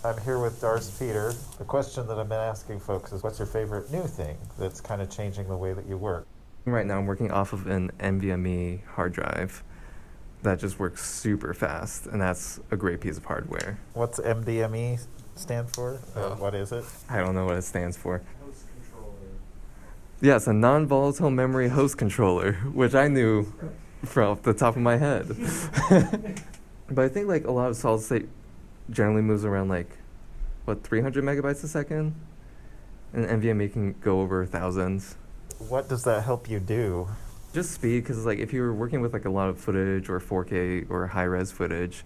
I'm here with Darce Peter. The question that I've been asking folks is, what's your favorite new thing that's kind of changing the way that you work? Right now I'm working off of an NVMe hard drive that just works super fast, and that's a great piece of hardware. What's MDME stand for? What is it? I don't know what it stands for. Host controller. Yes, a non-volatile memory host controller, which I knew from the top of my head. But I think like a lot of solid state generally moves around 300 megabytes a second, and NVMe can go over thousands. What does that help you do? Just speed, because if you're working with a lot of footage or 4K or high-res footage,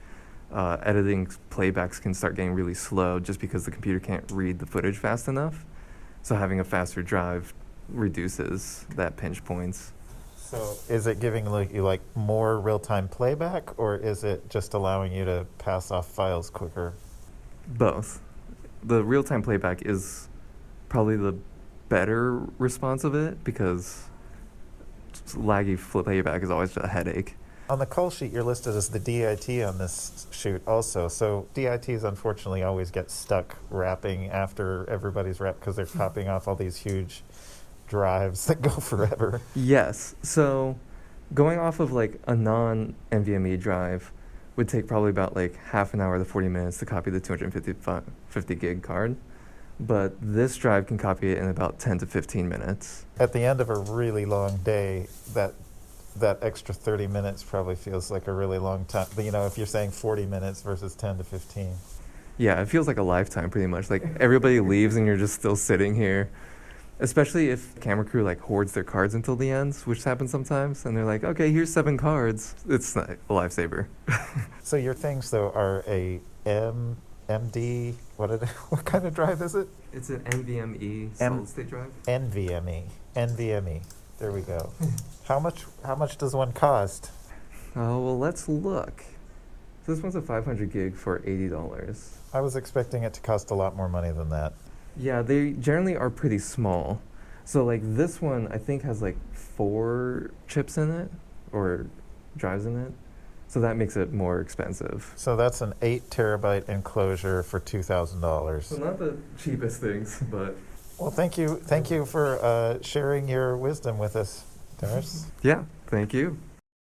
editing playbacks can start getting really slow just because the computer can't read the footage fast enough. So having a faster drive reduces that pinch points. So is it giving you more real-time playback, or is it just allowing you to pass off files quicker? Both. The real-time playback is probably the better response of it, because laggy playback is always a headache. On the call sheet, you're listed as the DIT on this shoot also. So DITs unfortunately always get stuck wrapping after everybody's wrapped because they're copying off all these huge drives that go forever. Yes. So going off of a non-NVMe drive would take probably about half an hour to 40 minutes to copy the 250 gig card. But this drive can copy it in about 10 to 15 minutes. At the end of a really long day, that extra 30 minutes probably feels like a really long time. But, if you're saying 40 minutes versus 10 to 15. Yeah, it feels like a lifetime pretty much. Everybody leaves and you're just still sitting here. Especially if camera crew hoards their cards until the end, which happens sometimes, and they're like, okay, here's 7 cards. It's not a lifesaver. So your things though are a MD, what kind of drive is it? It's an NVMe solid state drive. NVMe. There we go. How much does one cost? Oh, well, let's look. So this one's a 500 gig for $80. I was expecting it to cost a lot more money than that. Yeah, they generally are pretty small. So this one I think has 4 chips in it, or drives in it. So that makes it more expensive. So that's an 8 terabyte enclosure for $2,000. So not the cheapest things, but... Well, thank you for sharing your wisdom with us, Darce. Yeah, thank you.